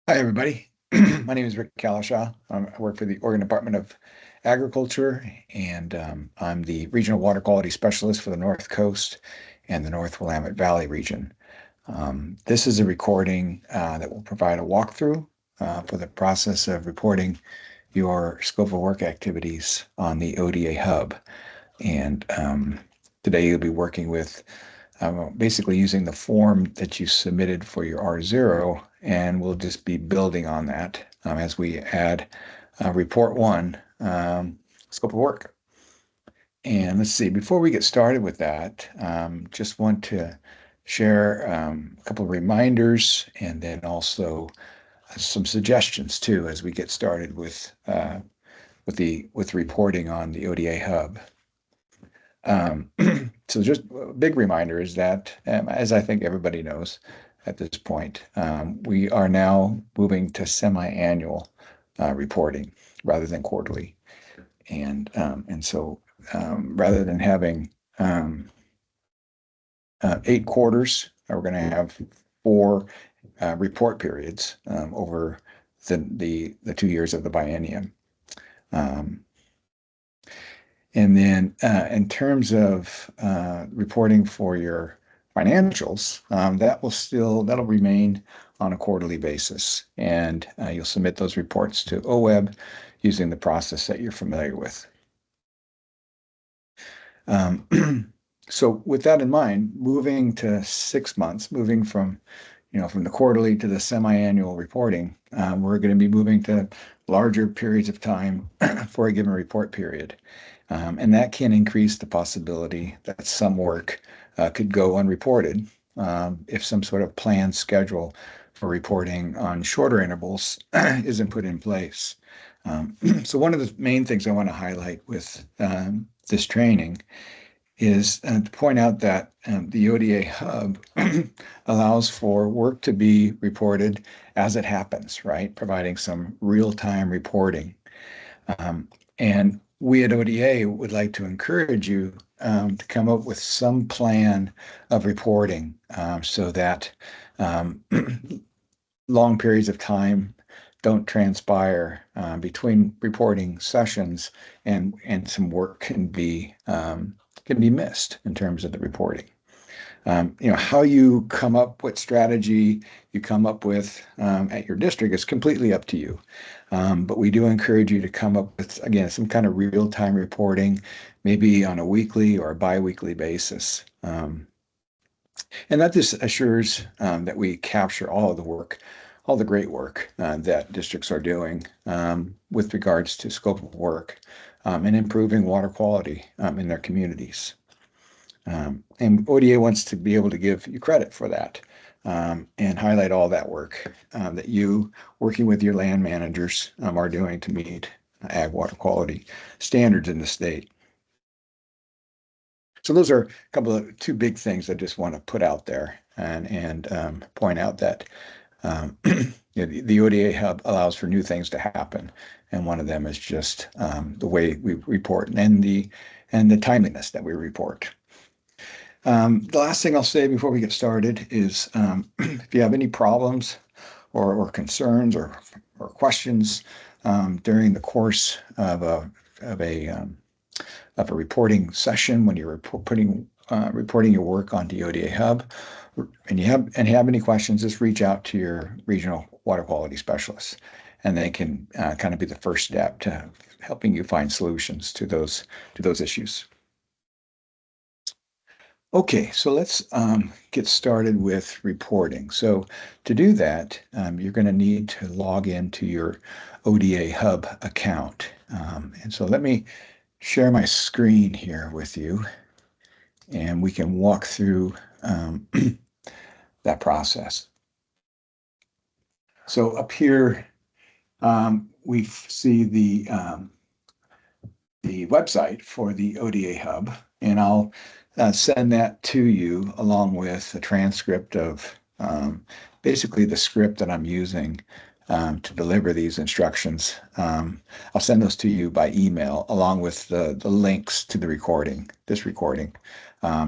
Hi, everybody. My name is Rick Kalishaw. I work for the Oregon Department of Agriculture, and I'm the Regional Water Quality Specialist for the North Coast and the North Willamette Valley region. This is a recording that will provide a walkthrough for the process of reporting your scope of work activities on the ODA Hub. And today you'll be working with basically using the form that you submitted for your R0, and we'll just be building on that as we add report one, scope of work. And let's see, before we get started with that, just want to share a couple of reminders and then also some suggestions too as we get started with reporting on the ODA Hub. So just a big reminder is that, as I think everybody knows at this point, we are now moving to semi-annual reporting rather than quarterly. And so rather than having 8 quarters, we're going to have 4 report periods over the 2 years of the biennium. And then in terms of reporting for your financials, that'll remain on a quarterly basis. And you'll submit those reports to OWEB using the process that you're familiar with. So with that in mind, moving to 6 months, moving from the quarterly to the semi-annual reporting, we're going to be moving to larger periods of time for a given report period. And that can increase the possibility that some work could go unreported if some sort of planned schedule for reporting on shorter intervals isn't put in place. So one of the main things I want to highlight with this training is to point out that the ODA Hub allows for work to be reported as it happens, right? Providing some real-time reporting. And we at ODA would like to encourage you to come up with some plan of reporting so that long periods of time don't transpire between reporting sessions, and some work can be missed in terms of the reporting. How you come up with strategy you come up with at your district is completely up to you. But we do encourage you to come up with, again, some kind of real-time reporting, maybe on a weekly or a bi-weekly basis. And that just assures that we capture all of the work, all the great work that districts are doing with regards to scope of work and improving water quality in their communities. And ODA wants to be able to give you credit for that and highlight all that work that you, working with your land managers, are doing to meet ag water quality standards in the state. So those are two big things I just want to put out there and point out that the ODA Hub allows for new things to happen, and one of them is just the way we report and the timeliness that we report. The last thing I'll say before we get started is if you have any problems or concerns or questions during the course of a reporting session when you're reporting your work on the ODA Hub, and you have any questions, just reach out to your regional water quality specialists, and they can kind of be the first step to helping you find solutions to those issues. Okay, so let's get started with reporting. So to do that, you're going to need to log into your ODA Hub account. And so let me share my screen here with you, and we can walk through that process. So up here, we see the website for the ODA Hub, and I'll send that to you along with a transcript of basically the script that I'm using to deliver these instructions. I'll send those to you by email along with the links to this recording,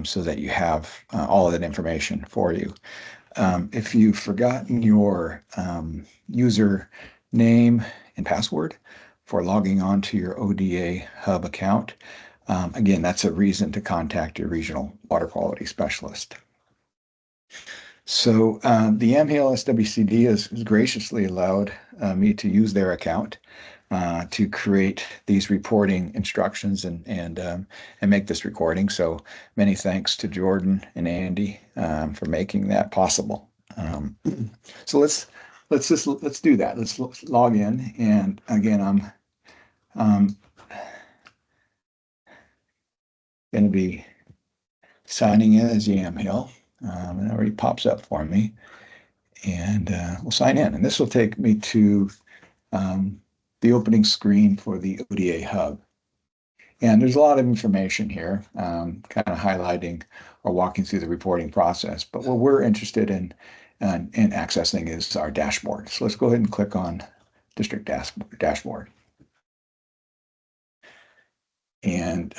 so that you have all of that information for you. If you've forgotten your user name and password for logging on to your ODA Hub account, again, that's a reason to contact your regional water quality specialist. So the Yamhill SWCD has graciously allowed me to use their account to create these reporting instructions and make this recording. So many thanks to Jordan and Andy for making that possible. So let's do that. Let's log in, and again, I'm going to be signing in as Yamhill. It already pops up for me, and we'll sign in. And this will take me to the opening screen for the ODA Hub. And there's a lot of information here, kind of highlighting or walking through the reporting process. But what we're interested in accessing is our dashboard. So let's go ahead and click on District Dashboard. And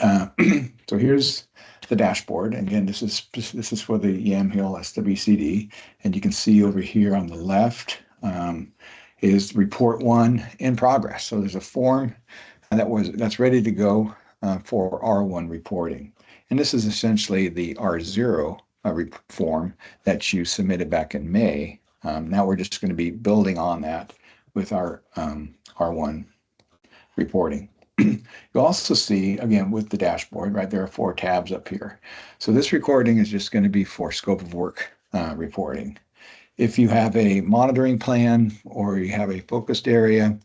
so here's the dashboard. Again, this is for the Yamhill SWCD, and you can see over here on the left is Report 1 in progress. So there's a form that's ready to go for R1 reporting. And this is essentially the R0 form that you submitted back in May. Now we're just going to be building on that with our R1 reporting. You'll also see, again, with the dashboard, right, there are 4 tabs up here. So this recording is just going to be for scope of work reporting. If you have a monitoring plan or you have a focused area,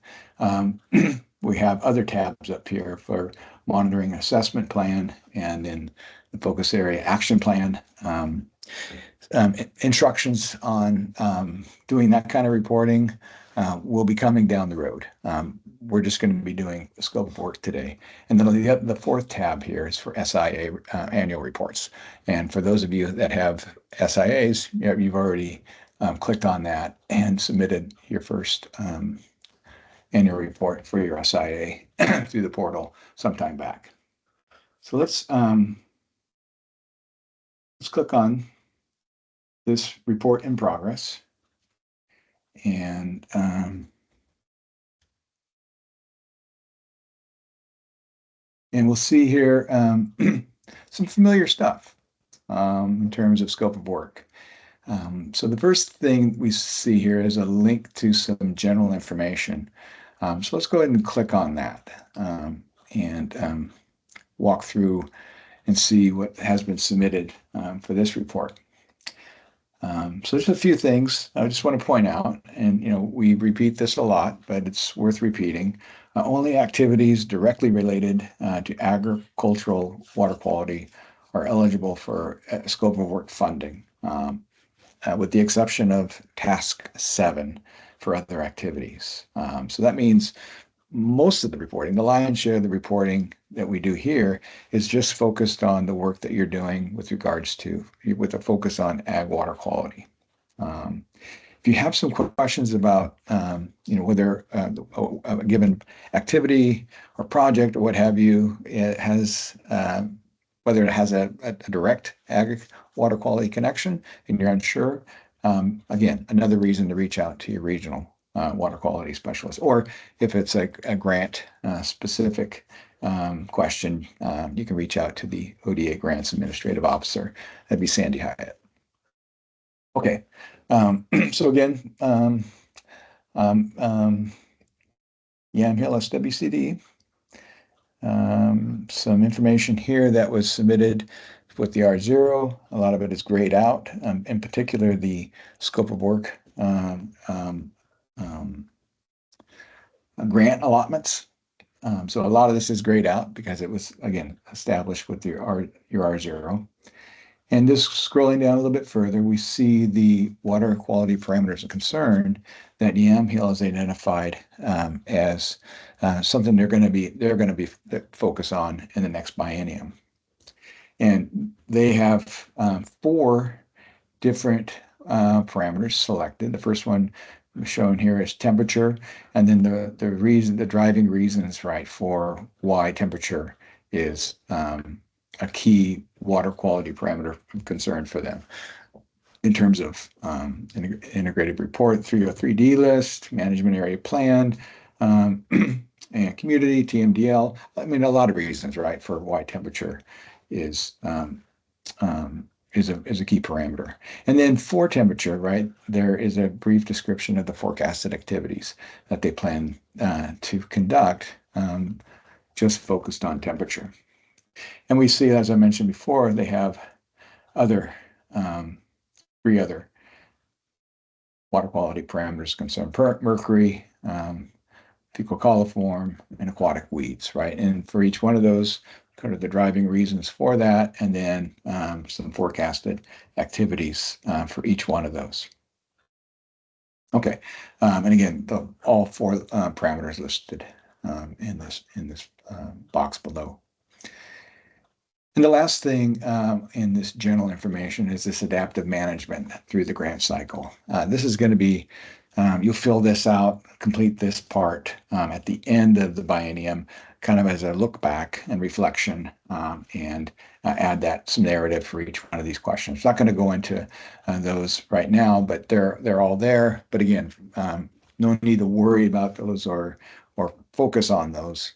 we have other tabs up here for monitoring assessment plan and then the focus area action plan. Instructions on doing that kind of reporting will be coming down the road. We're just going to be doing the scope of work today. And then the 4th tab here is for SIA annual reports. And for those of you that have SIAs, you've already clicked on that and submitted your first annual report for your SIA through the portal sometime back. So let's click on this report in progress, and we'll see here some familiar stuff in terms of scope of work. So the first thing we see here is a link to some general information. So let's go ahead and click on that and walk through and see what has been submitted for this report. So there's a few things I just want to point out, and we repeat this a lot, but it's worth repeating. Only activities directly related to agricultural water quality are eligible for scope of work funding, with the exception of Task 7 for other activities. So that means most of the reporting, the lion's share of the reporting that we do here is just focused on the work that you're doing with a focus on ag water quality. If you have some questions about, whether a given activity or project or what have you, whether it has a direct ag water quality connection and you're unsure, again, another reason to reach out to your regional water quality specialist. Or if it's a grant specific question, you can reach out to the ODA Grants Administrative Officer. That'd be Sandy Hyatt. Okay, so again, Yamhill SWCD. Some information here that was submitted with the R0. A lot of it is grayed out, in particular the scope of work grant allotments. So a lot of this is grayed out because it was, again, established with your R0. And just scrolling down a little bit further, we see the water quality parameters of concern that Yamhill has identified as something they're going to be focused on in the next biennium. And they have 4 different parameters selected. The first one shown here is temperature, and then the driving reasons, right, for why temperature is a key water quality parameter of concern for them. in terms of integrated report, 303D list, management area plan, and community, TMDL. I mean, a lot of reasons, right, for why temperature is is a key parameter. And then for temperature, right, there is a brief description of the forecasted activities that they plan to conduct, just focused on temperature. And we see, as I mentioned before, they have other three other water quality parameters concern mercury, fecal coliform, and aquatic weeds, right? And for each one of those, kind of the driving reasons for that, and then some forecasted activities for each one of those. Okay, and again, all four parameters listed in this box below. And the last thing in this general information is this adaptive management through the grant cycle. This is going to be, you'll fill this out, complete this part at the end of the biennium, kind of as a look back and reflection, and add that some narrative for each one of these questions. I'm not going to go into those right now, but they're all there. But again, no need to worry about those or focus on those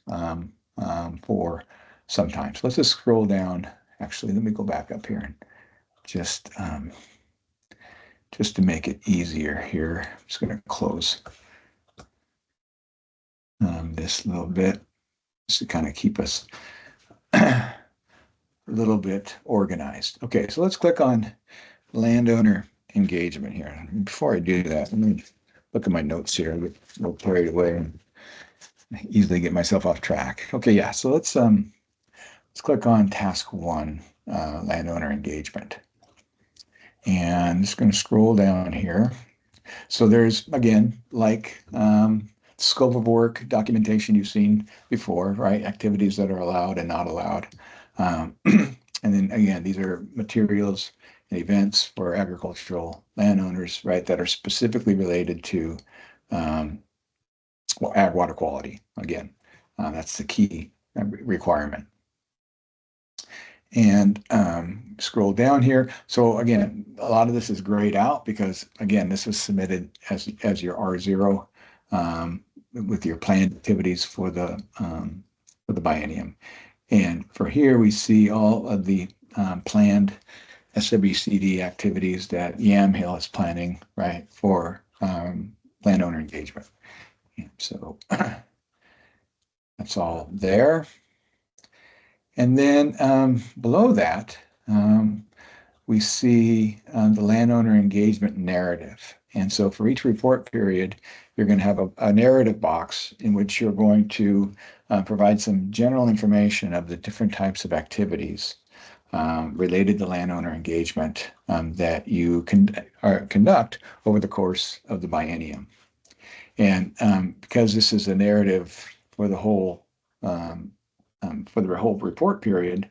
for sometimes. Let's just scroll down. Actually, let me go back up here and just to make it easier here. I'm just going to close this a little bit just to kind of keep us a little bit organized. Okay, so let's click on landowner engagement here. Before I do that, let me look at my notes here. I get a little carried away and easily get myself off track. Okay, yeah, so let's click on task 1, landowner engagement. And I'm just going to scroll down here. So there's, again, like scope of work, documentation you've seen before, right? Activities that are allowed and not allowed. And then again, these are materials and events for agricultural landowners, right, that are specifically related to ag water quality. Again, that's the key requirement. And scroll down here. So again, a lot of this is grayed out because again, this was submitted as your R0 with your planned activities for the biennium. And for here, we see all of the planned SWCD activities that Yamhill is planning, right, for landowner engagement. And so that's all there. And then below that, we see the landowner engagement narrative. And so for each report period, you're going to have a narrative box in which you're going to provide some general information of the different types of activities related to landowner engagement that you conduct over the course of the biennium. And because this is a narrative for the whole report period,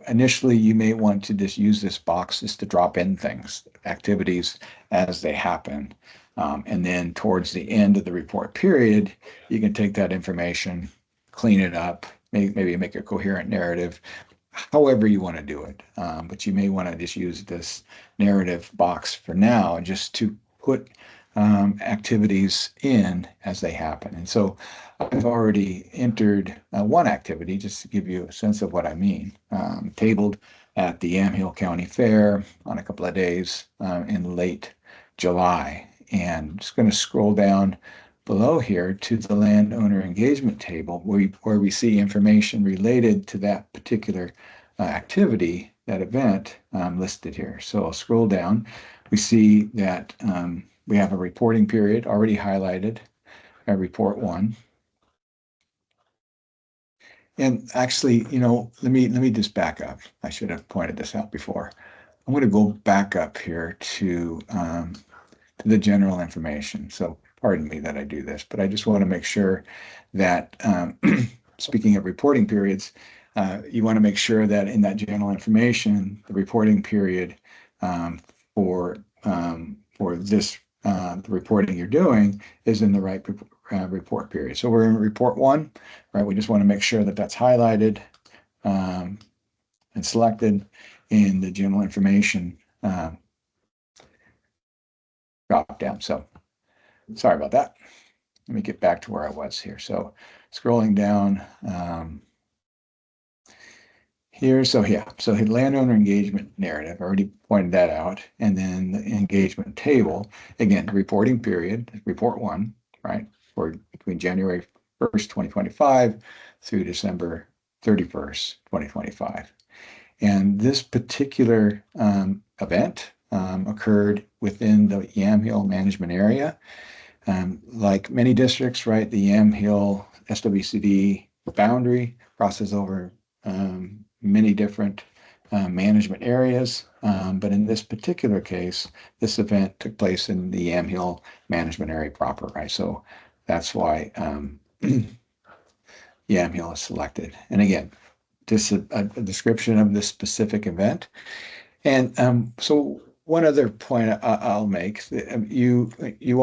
initially you may want to just use this box just to drop in things, activities as they happen. And then towards the end of the report period, you can take that information, clean it up, maybe make a coherent narrative, however you want to do it. But you may want to just use this narrative box for now just to put activities in as they happen. And so I've already entered one activity just to give you a sense of what I mean. Tabled at the Yamhill County Fair on a couple of days in late July. And I'm just going to scroll down below here to the landowner engagement table where we see information related to that particular activity, that event listed here. So I'll scroll down. We see that we have a reporting period already highlighted, report 1. And actually, let me just back up. I should have pointed this out before. I'm going to go back up here to the general information. So pardon me that I do this, but I just want to make sure that speaking of reporting periods, you want to make sure that in that general information, the reporting period for this the reporting you're doing is in the right report period. So we're in report 1, right? We just want to make sure that that's highlighted and selected in the general information drop down. So sorry about that. Let me get back to where I was here. So scrolling down here. So yeah, so landowner engagement narrative, I already pointed that out. And then the engagement table, again, reporting period, report one, right? For between January 1st, 2025 through December 31st, 2025. And this particular event occurred within the Yamhill management area. Like many districts, right, the Yamhill SWCD boundary crosses over many different management areas. But in this particular case, this event took place in the Yamhill management area proper, right? So that's why Yamhill is selected. And again, just a description of this specific event. And so one other point I'll make, you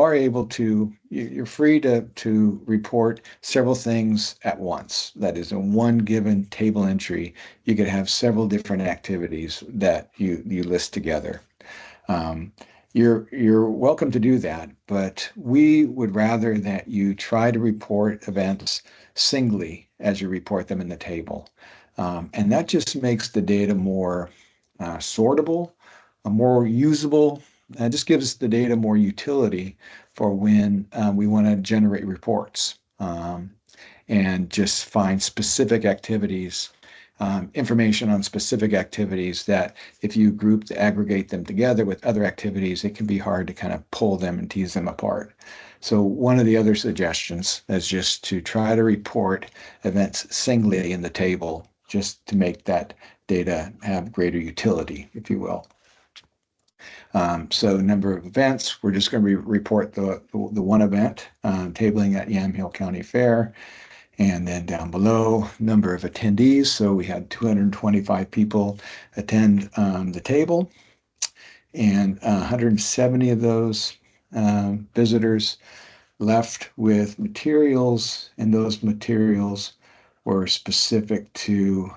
are able to, you're free to report several things at once. That is, in one given table entry, you could have several different activities that you list together. You're welcome to do that, but we would rather that you try to report events singly as you report them in the table. And that just makes the data more sortable, more usable. Just gives the data more utility for when we want to generate reports and just find specific activities, information on specific activities that if you aggregate them together with other activities, it can be hard to kind of pull them and tease them apart. So one of the other suggestions is just to try to report events singly in the table, just to make that data have greater utility, if you will. So number of events, we're just going to report the one event, tabling at Yamhill County Fair. And then down below, number of attendees. So we had 225 people attend the table, and 170 of those visitors left with materials, and those materials were specific to,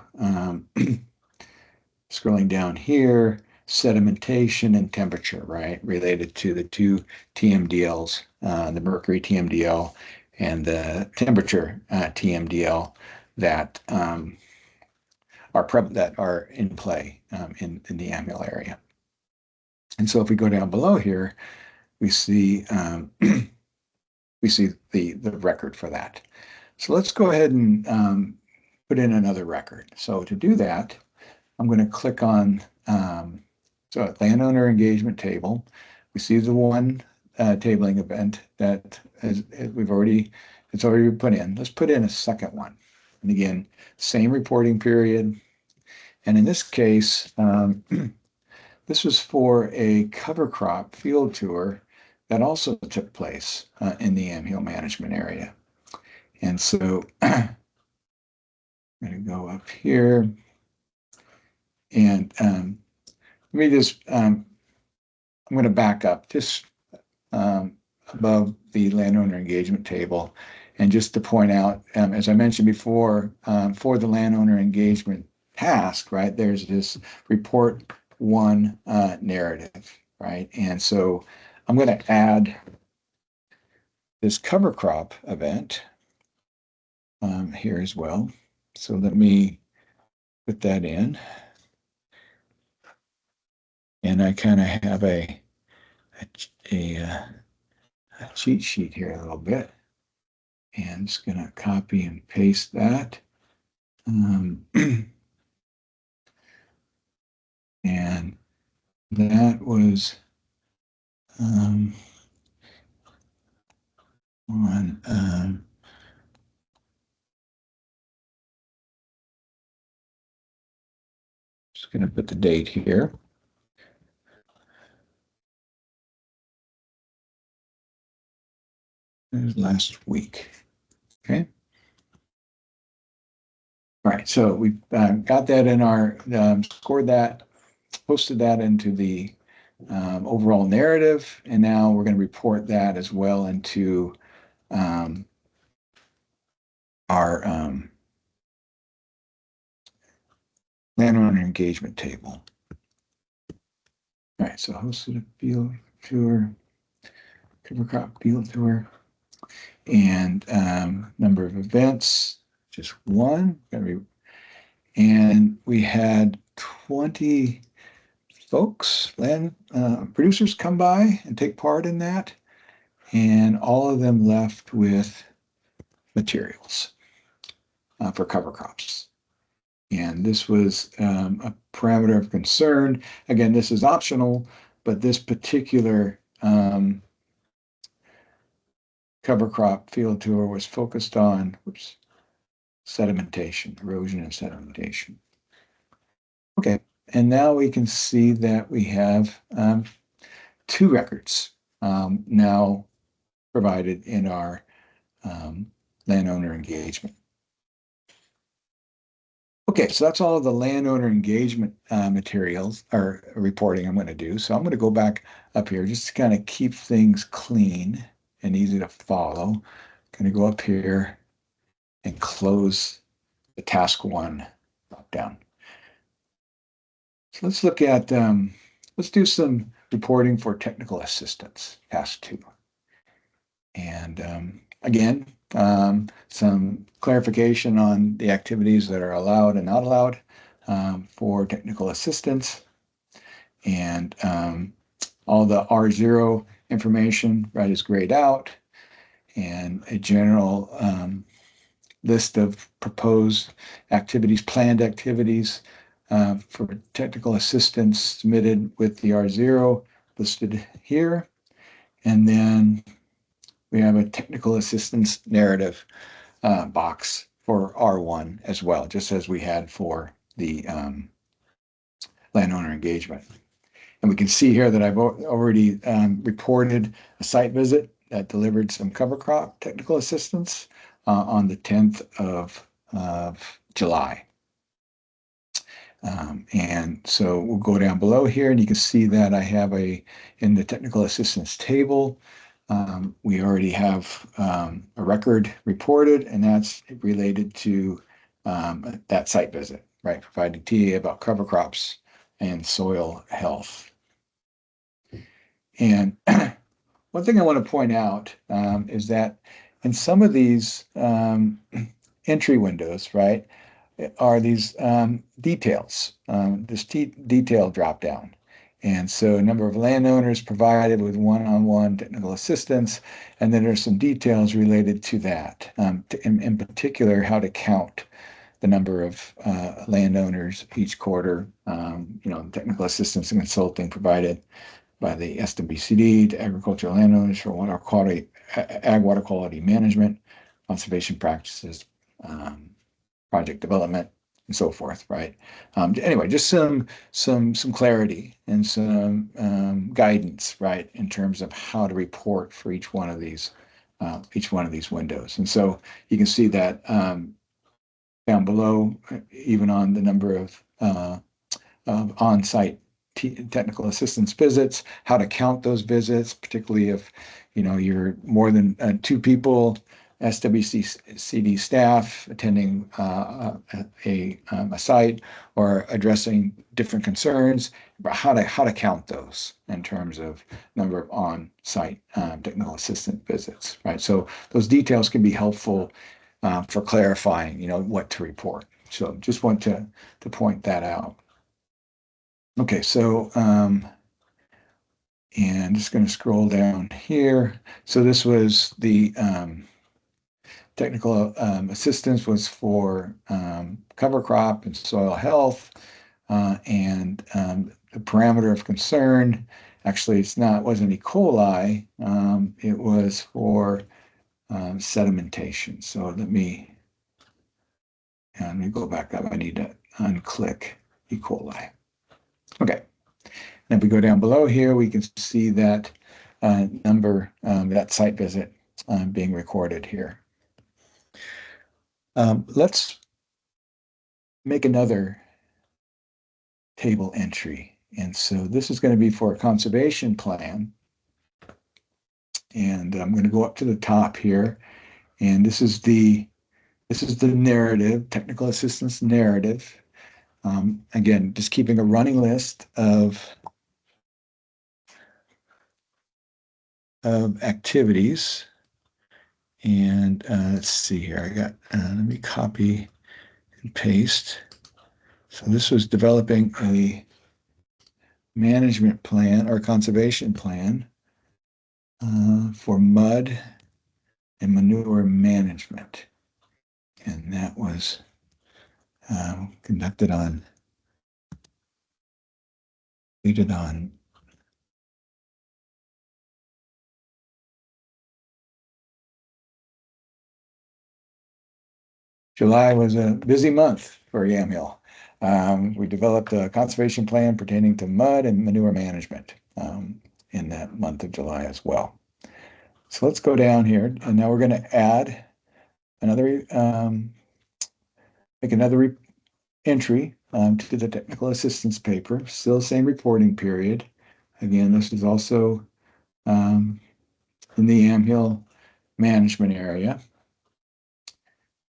scrolling down here, sedimentation and temperature, right? Related to the two TMDLs, the mercury TMDL and the temperature TMDL that are in play in the Yamhill area. And so if we go down below here, we see the record for that. So let's go ahead and put in another record. So to do that, I'm going to click on so landowner engagement table. We see the one tabling event that it's already been put in. Let's put in a second one. And again, same reporting period. And in this case, this was for a cover crop field tour that also took place in the Yamhill management area. And so I'm going to go up here and let me just, I'm going to back up just above the landowner engagement table. And just to point out, as I mentioned before, for the landowner engagement task, right, there's this report one narrative, right? And so I'm going to add this cover crop event here as well. So let me put that in. And I kind of have a cheat sheet here a little bit. And I'm just going to copy and paste that. And that was on just going to put the date here. It was last week. Okay. All right. So we got that in our, scored that, posted that into the overall narrative. And now we're going to report that as well into our landowner engagement table. All right, so hosted a field tour, cover crop field tour, and number of events, just one. And we had 20 folks, land producers come by and take part in that, and all of them left with materials for cover crops. And this was a parameter of concern. Again, this is optional, but this particular cover crop field tour was focused on sedimentation, erosion and sedimentation. Okay, and now we can see that we have two records now provided in our landowner engagement. Okay, so that's all of the landowner engagement materials or reporting I'm going to do. So I'm going to go back up here just to kind of keep things clean and easy to follow. I'm going to go up here and close the task one drop down. So let's look at, let's do some reporting for technical assistance, task two. And again, some clarification on the activities that are allowed and not allowed for technical assistance, and all the R0 information, right, is grayed out, and a general list of proposed activities, planned activities for technical assistance submitted with the R0 listed here. And then we have a technical assistance narrative box for R1 as well, just as we had for the landowner engagement. And we can see here that I've already reported a site visit that delivered some cover crop technical assistance on the 10th of July. And so we'll go down below here and you can see that I have in the technical assistance table, we already have a record reported, and that's related to that site visit, right? Providing TA about cover crops and soil health. And one thing I want to point out is that in some of these entry windows, right, are these details, this detail drop down. And so a number of landowners provided with one-on-one technical assistance, and then there's some details related to that, in particular, how to count the number of landowners each quarter, technical assistance and consulting provided by the SWCD to agricultural landowners for ag water quality management, conservation practices, project development, and so forth, right? Anyway, just some clarity and some guidance, right, in terms of how to report for each one of these windows. And so you can see that down below, even on the number of on-site technical assistance visits, how to count those visits, particularly if you're more than two people, SWCD staff attending a site or addressing different concerns, about how to count those in terms of number of on-site technical assistant visits, right? So those details can be helpful for clarifying, what to report. So just want to point that out. Okay, so and just going to scroll down here. So this was the technical assistance was for cover crop and soil health, and the parameter of concern. Actually, it wasn't E. coli. It was for sedimentation. So let me go back up. I need to unclick E. coli. Okay. And if we go down below here, we can see that number, that site visit being recorded here. Let's make another table entry. And so this is going to be for a conservation plan. And I'm going to go up to the top here. And this is the narrative, technical assistance narrative. Again, just keeping a running list of activities. And let's see here. Let me copy and paste. So this was developing a management plan or conservation plan for mud and manure management. And that was completed on July was a busy month for Yamhill. We developed a conservation plan pertaining to mud and manure management in that month of July as well. So let's go down here, and now we're going to add another, make another entry to the technical assistance paper. Still the same reporting period. Again, this is also in the Yamhill management area.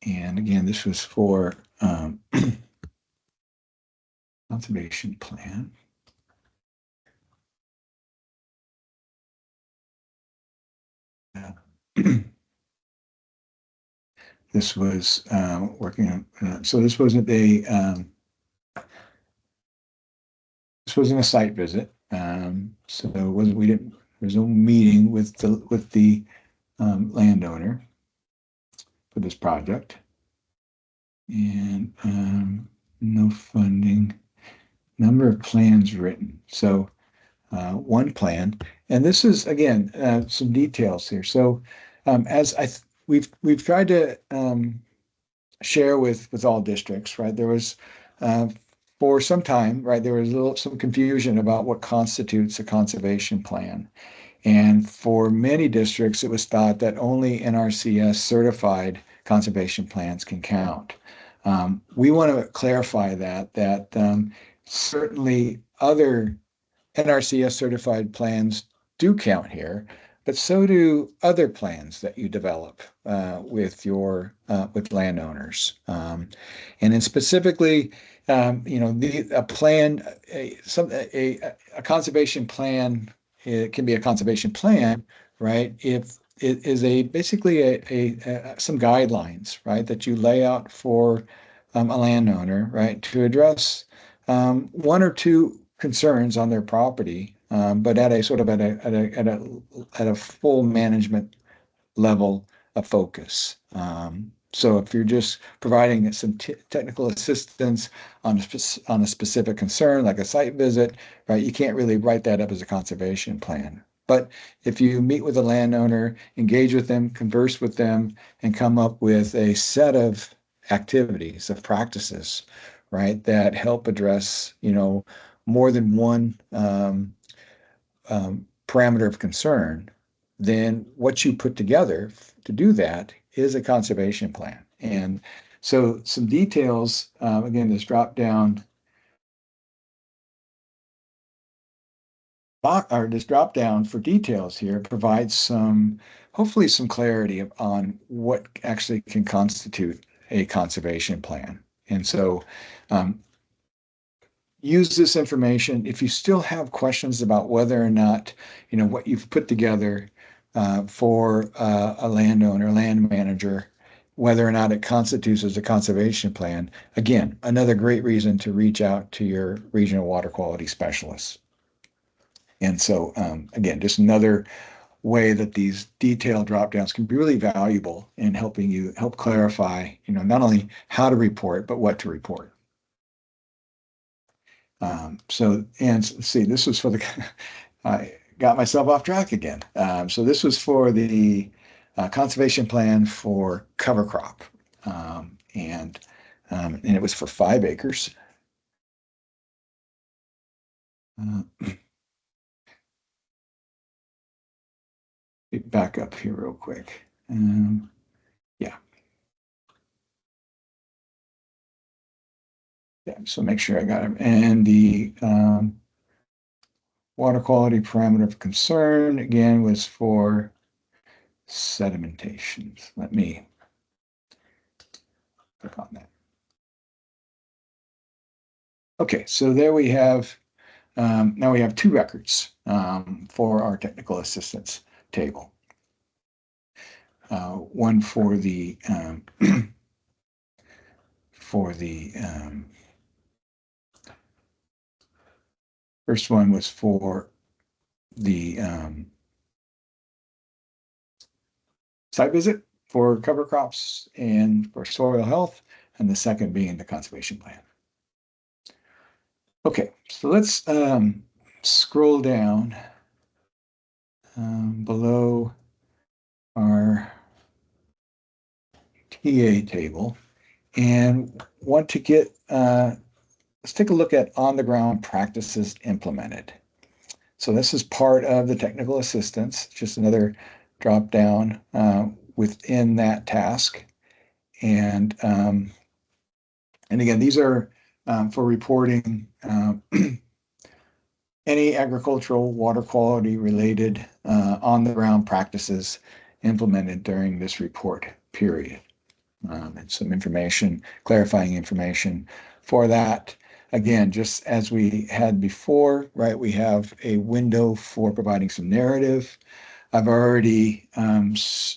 And again, this was for conservation plan. This was working on, so this wasn't a site visit. So it wasn't, we didn't, there was no meeting with the landowner for this project. And no funding, number of plans written. So one plan, and this is again some details here. So as we've tried to share with all districts, right? There was for some time, right? There was some confusion about what constitutes a conservation plan. And for many districts, it was thought that only NRCS certified conservation plans can count. We want to clarify that certainly other NRCS certified plans do count here, but so do other plans that you develop with landowners. And then specifically, a plan, a conservation plan, it can be a conservation plan, right? If it is basically some guidelines, right, that you lay out for a landowner, right, to address one or two concerns on their property, but at a sort of at a full management level of focus. So if you're just providing some technical assistance on a specific concern, like a site visit, right, you can't really write that up as a conservation plan. But if you meet with a landowner, engage with them, converse with them, and come up with a set of activities, of practices, right, that help address, more than one parameter of concern, then what you put together to do that is a conservation plan. And so some details, again, this drop down for details here provides hopefully some clarity on what actually can constitute a conservation plan. And so use this information. If you still have questions about whether or not, what you've put together for a landowner, land manager, whether or not it constitutes as a conservation plan, again, another great reason to reach out to your regional water quality specialists. And so, again, just another way that these detailed drop downs can be really valuable in helping you help clarify, not only how to report, but what to report. And let's see, this was for I got myself off track again. So this was for the conservation plan for cover crop. And it was for 5 acres. Back up here real quick. Yeah. Yeah, so make sure I got it. And the water quality parameter of concern, again, was for sedimentations. Let me click on that. Okay, so there we have, now we have two records for our technical assistance table. One for the for the first one was for the site visit for cover crops and for soil health, and the second being the conservation plan. Okay, so let's scroll down below our TA table and want to get, let's take a look at on-the-ground practices implemented. So this is part of the technical assistance, just another drop down within that task. And again, these are for reporting any agricultural water quality related on-the-ground practices implemented during this report period. And some information, clarifying information for that. Again, just as we had before, right, we have a window for providing some narrative. I've already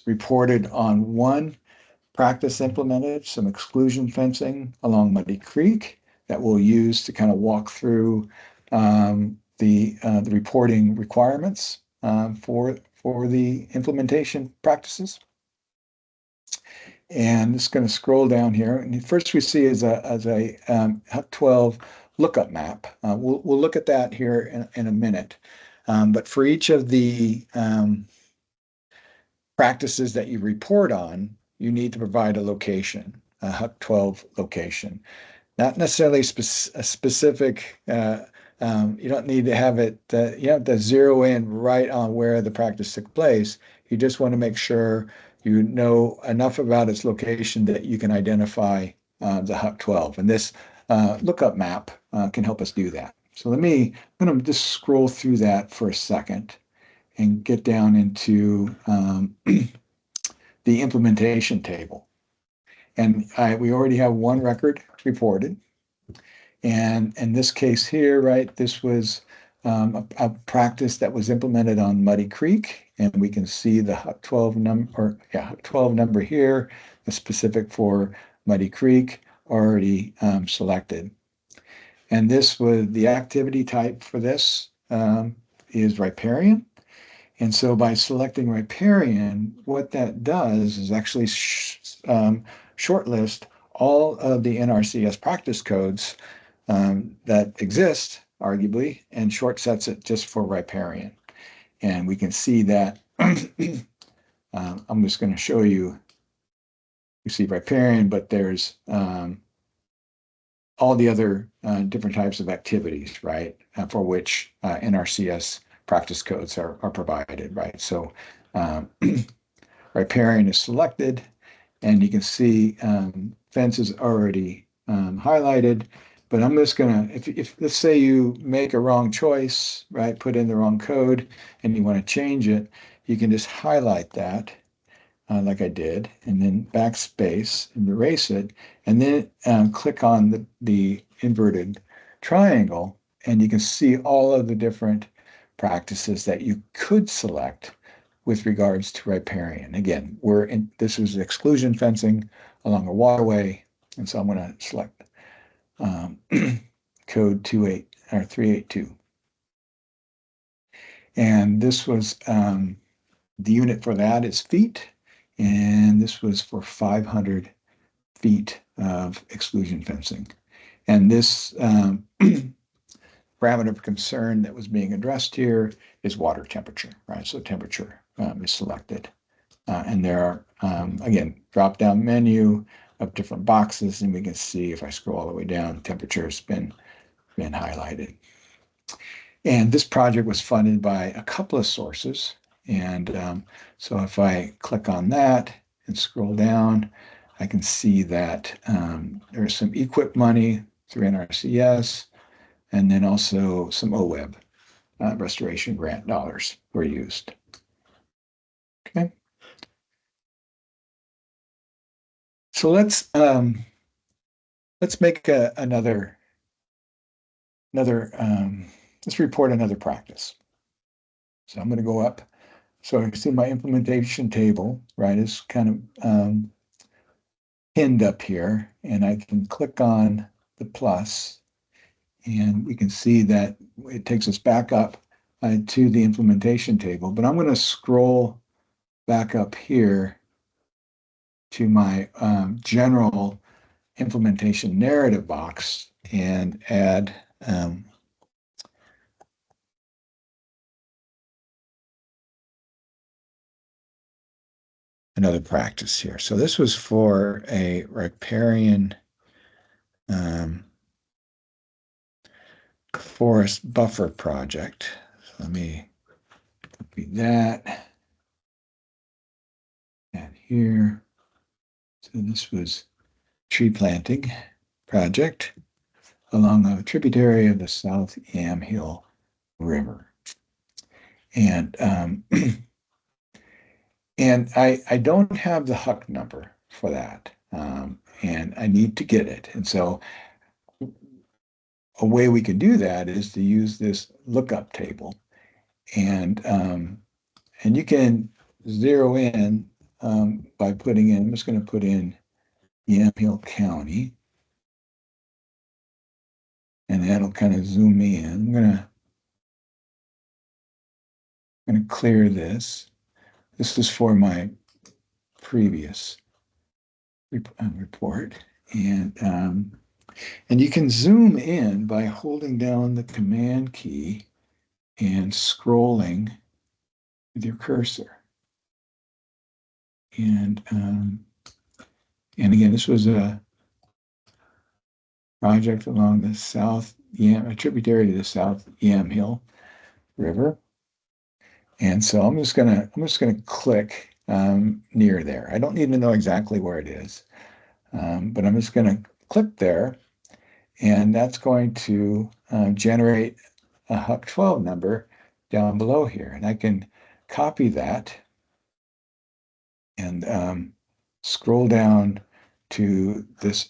reported on one practice implemented, some exclusion fencing along Muddy Creek that we'll use to kind of walk through the reporting requirements for the implementation practices. And it's going to scroll down here. And first we see is a HUC 12 lookup map. We'll look at that here in a minute. But for each of the practices that you report on, you need to provide a location, a HUC 12 location. Not necessarily a specific, you don't need to have it, you have to zero in right on where the practice took place. You just want to make sure you know enough about its location that you can identify the HUC 12. And this lookup map can help us do that. So I'm going to just scroll through that for a second and get down into the implementation table. And we already have one record reported. And in this case here, right, this was a practice that was implemented on Muddy Creek, and we can see the HUC 12 number, HUC 12 number here, the specific for Muddy Creek already selected. And this was the activity type for this is riparian. And so by selecting riparian, what that does is actually shortlist all of the NRCS practice codes that exist, arguably, and short sets it just for riparian. And we can see that, I'm just going to show you, you see riparian, but there's all the other different types of activities, right, for which NRCS practice codes are provided, right? So riparian is selected, and you can see fence is already highlighted. But I'm just gonna, if let's say you make a wrong choice, right, put in the wrong code, and you want to change it, you can just highlight that like I did, and then backspace and erase it, and then click on the inverted triangle, and you can see all of the different practices that you could select with regards to riparian. Again, this is exclusion fencing along a waterway, and so I'm going to select code 382. And this was the unit for that is feet, and this was for 500 feet of exclusion fencing. And this parameter of concern that was being addressed here is water temperature, right? So temperature is selected. And there are, again, drop-down menu of different boxes, and we can see if I scroll all the way down, temperature has been highlighted. And this project was funded by a couple of sources. And so if I click on that and scroll down, I can see that there's some EQIP money through NRCS, and then also some OWEB restoration grant dollars were used. Okay. So let's make another let's report another practice. So I'm going to go up. So you see my implementation table, right, is kind of pinned up here, and I can click on the plus, and we can see that it takes us back up to the implementation table. But I'm going to scroll back up here to my general implementation narrative box and add another practice here. So this was for a riparian forest buffer project. So let me copy that. Add here. So this was tree planting project along a tributary of the South Yamhill River. And and I don't have the Huck number for that. And I need to get it. And so a way we could do that is to use this lookup table. And you can zero in by putting in, I'm just going to put in Yamhill County, and that'll kind of zoom me in. I'm going to clear this. This is for my previous report. And you can zoom in by holding down the command key and scrolling with your cursor. And again, this was a project along the a tributary to the South Yamhill River. And so I'm just gonna click near there. I don't need to know exactly where it is, but I'm just gonna click there, and that's going to generate a Huck 12 number down below here. And I can copy that and scroll down to this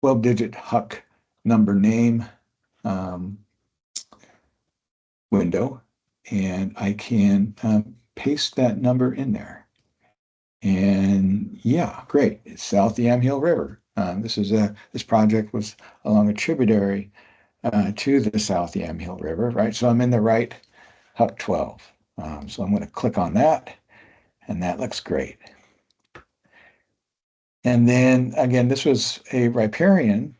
12-digit Huck number name window, and I can paste that number in there. And yeah, great. It's South Yamhill River. This project was along a tributary to the South Yamhill River, right? So I'm in the right Huck 12. So I'm going to click on that, and that looks great. And then again, this was a riparian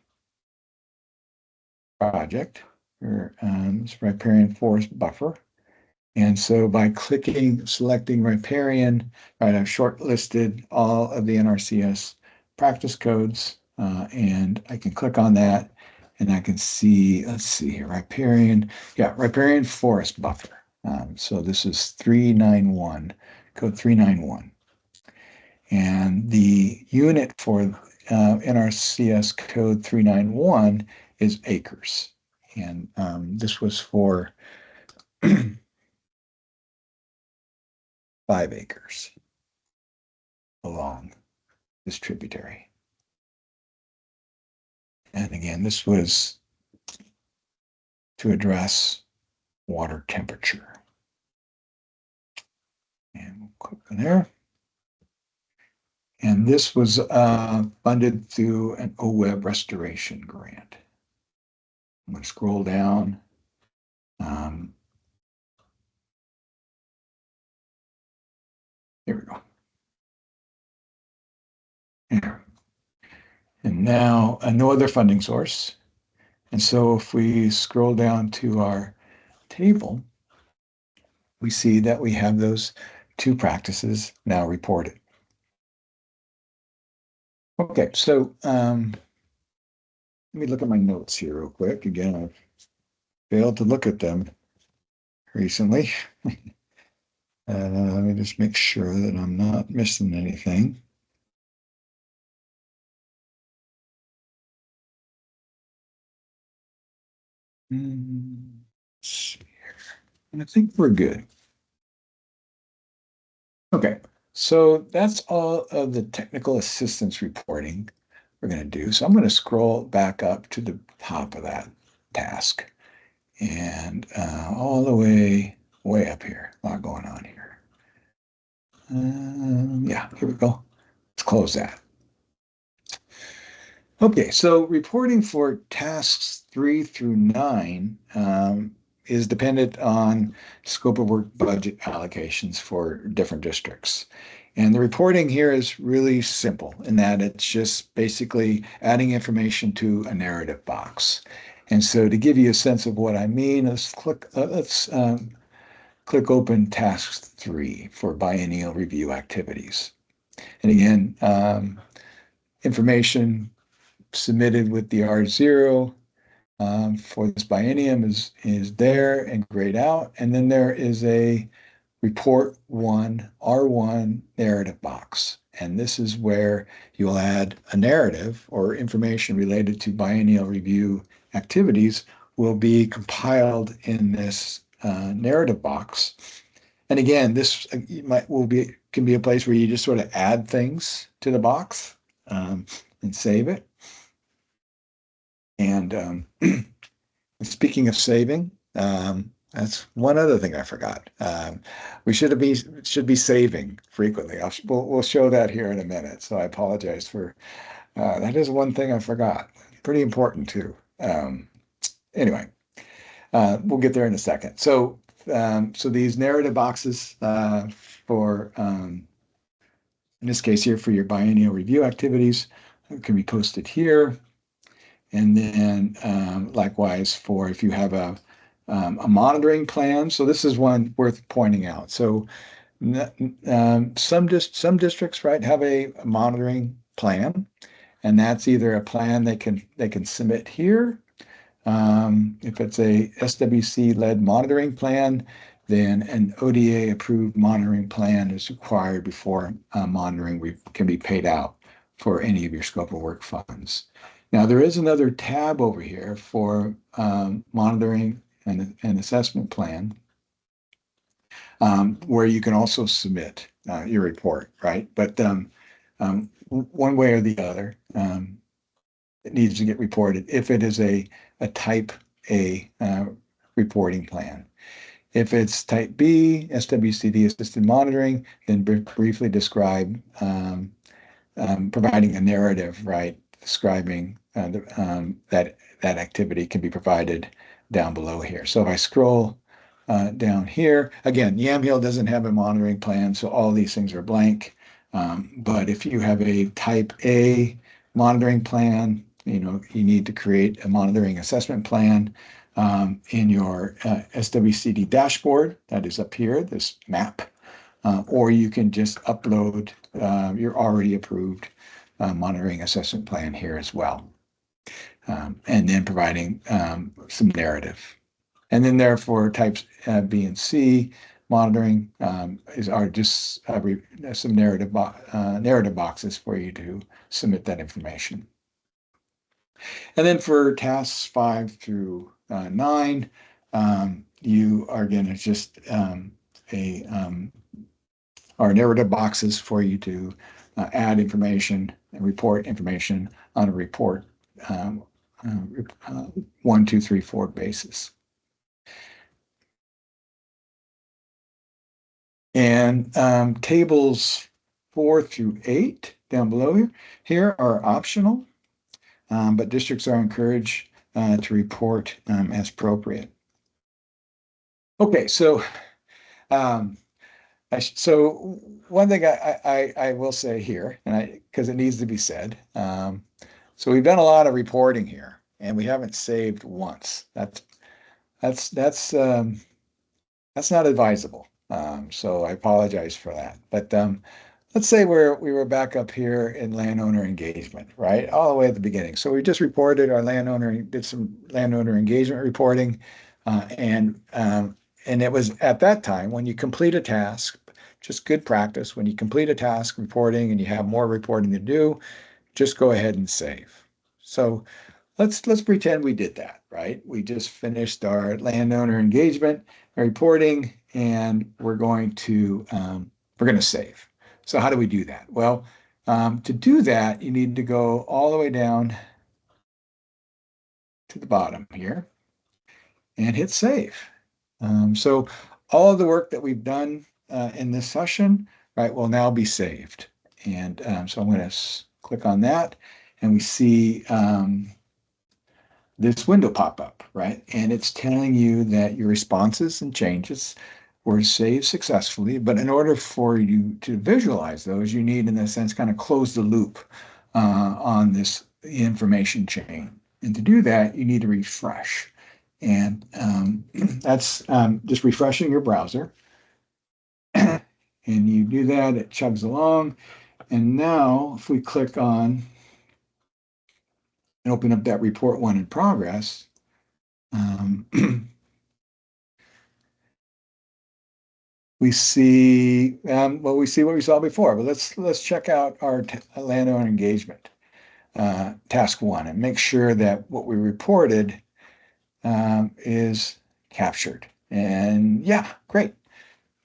project, or riparian forest buffer. And so by selecting riparian, right, I've shortlisted all of the NRCS practice codes, and I can click on that, and I can see, let's see here, riparian, yeah, riparian forest buffer. So this is 391, code 391. And the unit for NRCS code 391 is acres. And this was for 5 acres along this tributary. And again, this was to address water temperature. And we'll click on there. And this was funded through an OWEB restoration grant. I'm going to scroll down. Here we go. Here. And now no other funding source. And so if we scroll down to our table, we see that we have those 2 practices now reported. Okay, so let me look at my notes here real quick. Again, I've failed to look at them recently. Let me just make sure that I'm not missing anything. Let's see here. And I think we're good. Okay, so that's all of the technical assistance reporting we're going to do. So I'm going to scroll back up to the top of that. task. And all the way up here. A lot going on here. Yeah, here we go. Let's close that. Okay, so reporting for tasks 3 through 9 is dependent on scope of work budget allocations for different districts. And the reporting here is really simple in that it's just basically adding information to a narrative box. And so to give you a sense of what I mean, let's click open task 3 for biennial review activities. And again, information submitted with the R0 for this biennium is there and grayed out. And then there is a report 1, R1 narrative box. And this is where you'll add a narrative or information related to biennial review activities will be compiled in this narrative box. And again, this can be a place where you just sort of add things to the box and save it. And speaking of saving, that's one other thing I forgot. We should be saving frequently. We'll show that here in a minute. So I apologize for that. Is one thing I forgot. Pretty important too. Anyway, we'll get there in a second. So these narrative boxes for in this case here for your biennial review activities can be posted here. And then likewise for if you have a monitoring plan. So this is one worth pointing out. So some districts, right, have a monitoring plan, and that's either a plan they can submit here. If it's a SWC-led monitoring plan, then an ODA-approved monitoring plan is required before monitoring can be paid out for any of your scope of work funds. Now, there is another tab over here for monitoring and assessment plan where you can also submit your report, right? But one way or the other, it needs to get reported if it is a type A reporting plan. If it's type B, SWCD assisted monitoring, then briefly describe providing a narrative, right? Describing that activity can be provided down below here. So if I scroll down here, again, Yamhill doesn't have a monitoring plan, so all these things are blank. But if you have a type A monitoring plan, you need to create a monitoring assessment plan in your SWCD dashboard that is up here, this map, or you can just upload your already approved monitoring assessment plan here as well. And then providing some narrative. And then therefore types B and C monitoring are just some narrative boxes for you to submit that information. And then for tasks 5 through 9, you are again, it's just are narrative boxes for you to add information and report information on a report 1, 2, 3, 4 basis. And tables 4 through 8 down below here are optional, but districts are encouraged to report as appropriate. Okay, so so one thing I will say here, and because it needs to be said, so we've done a lot of reporting here, and we haven't saved once. That's not advisable. So I apologize for that. But let's say we were back up here in landowner engagement, right? All the way at the beginning. So we just reported did some landowner engagement reporting. And it was at that time when you complete a task, just good practice, when you complete a task reporting and you have more reporting to do, just go ahead and save. So let's pretend we did that, right? We just finished our landowner engagement reporting, and we're going to save. So how do we do that? Well, to do that, you need to go all the way down to the bottom here, and hit save. So all of the work that we've done in this session, right, will now be saved. And so I'm going to click on that, and we see this window pop up, right? And it's telling you that your responses and changes were saved successfully. But in order for you to visualize those, you need, in a sense, kind of close the loop on this information chain. And to do that, you need to refresh. And that's just refreshing your browser. And you do that, it chugs along. And now, if we click on and open up that report one in progress, we see we see what we saw before. But let's check out our landowner engagement task one and make sure that what we reported is captured. And yeah, great.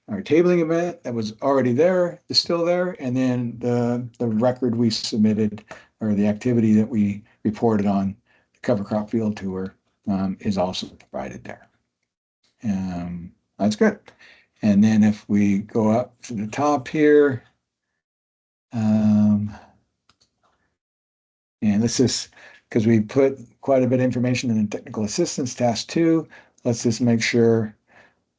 Our tabling event that was already there is still there, and then the record we submitted or the activity that we reported on the cover crop field tour is also provided there. That's good. And then if we go up to the top here, and let's just, because we put quite a bit of information in the technical assistance task two, let's just make sure,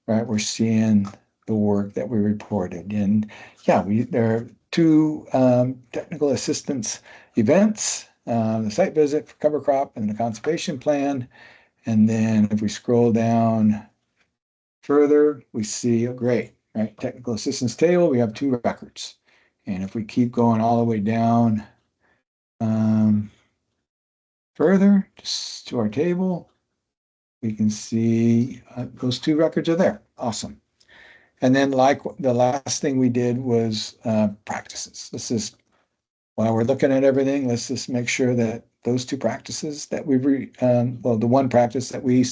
right, we're seeing the work that we reported. And yeah, there are two technical assistance events, the site visit for cover crop and the conservation plan. And then if we scroll down further, we see, oh, great, right? Technical assistance table, we have two records. And if we keep going all the way down further, just to our table, we can see those two records are there. Awesome. And then like the last thing we did was practices. This is, while we're looking at everything, let's just make sure that those two practices that well, the one practice that we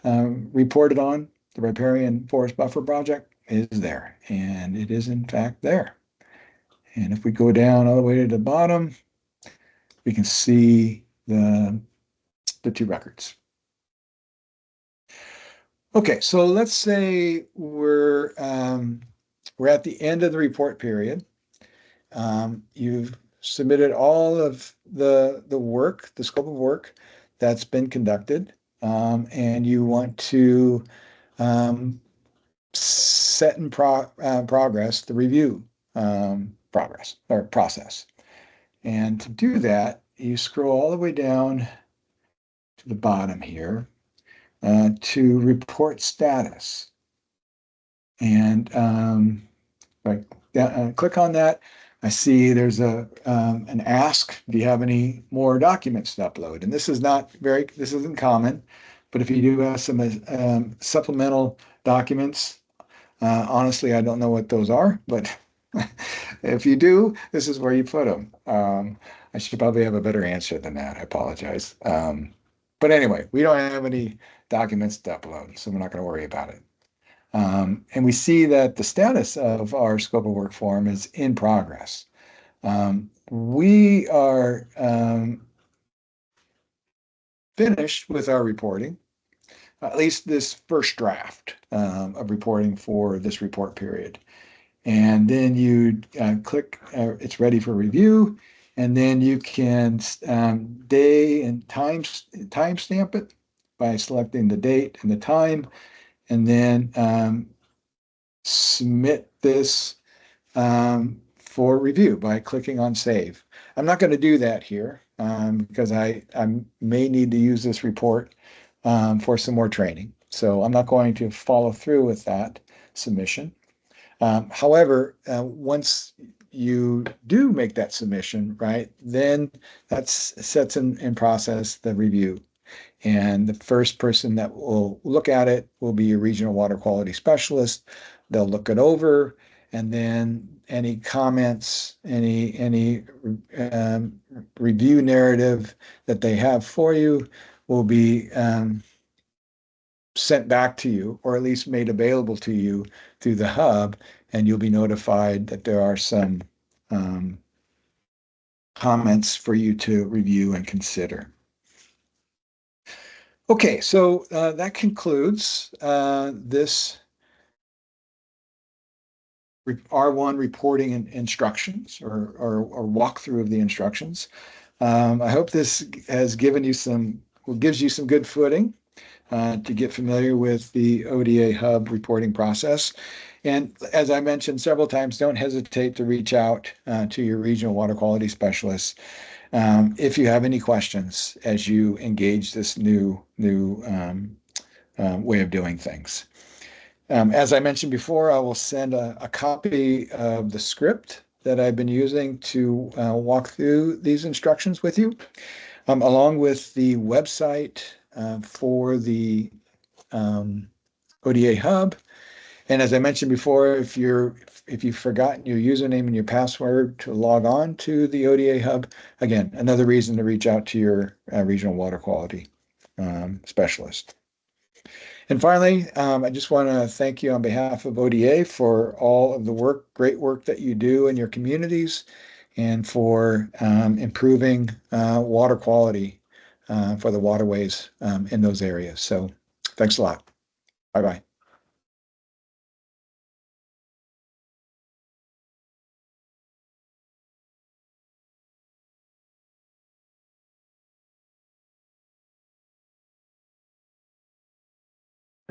reported on, the riparian forest buffer project, is there. And it is in fact there. And if we go down all the way to the bottom, we can see the two records. Okay, so let's say we're at the end of the report period. You've submitted all of the work, the scope of work that's been conducted, and you want to set in progress the review progress or process. And to do that, you scroll all the way down to the bottom here to report status. And click on that. I see there's an ask, do you have any more documents to upload? And this isn't common, but if you do have some supplemental documents, honestly, I don't know what those are, but if you do, this is where you put them. I should probably have a better answer than that. I apologize. But anyway, we don't have any documents to upload, so we're not going to worry about it. And we see that the status of our scope of work form is in progress. We are finished with our reporting, at least this first draft of reporting for this report period. And then you click, it's ready for review, and then you can day and time stamp it by selecting the date and the time, and then submit this for review by clicking on save. I'm not going to do that here because I may need to use this report for some more training. So I'm not going to follow through with that submission. However, once you do make that submission, right, then that sets in process the review. And the first person that will look at it will be a regional water quality specialist. They'll look it over, and then any comments, any review narrative that they have for you will be sent back to you, or at least made available to you through the hub, and you'll be notified that there are some comments for you to review and consider. Okay, so that concludes this R1 reporting instructions or walkthrough of the instructions. I hope this has given you gives you some good footing to get familiar with the ODA Hub reporting process. And as I mentioned several times, don't hesitate to reach out to your regional water quality specialist if you have any questions as you engage this new way of doing things. As I mentioned before, I will send a copy of the script that I've been using to walk through these instructions with you, along with the website for the um, ODA Hub. And as I mentioned before, if you've forgotten your username and your password to log on to the ODA Hub, again, another reason to reach out to your regional water quality specialist. And finally, I just want to thank you on behalf of ODA for all of the great work that you do in your communities and for improving water quality for the waterways in those areas. So thanks a lot. Bye bye.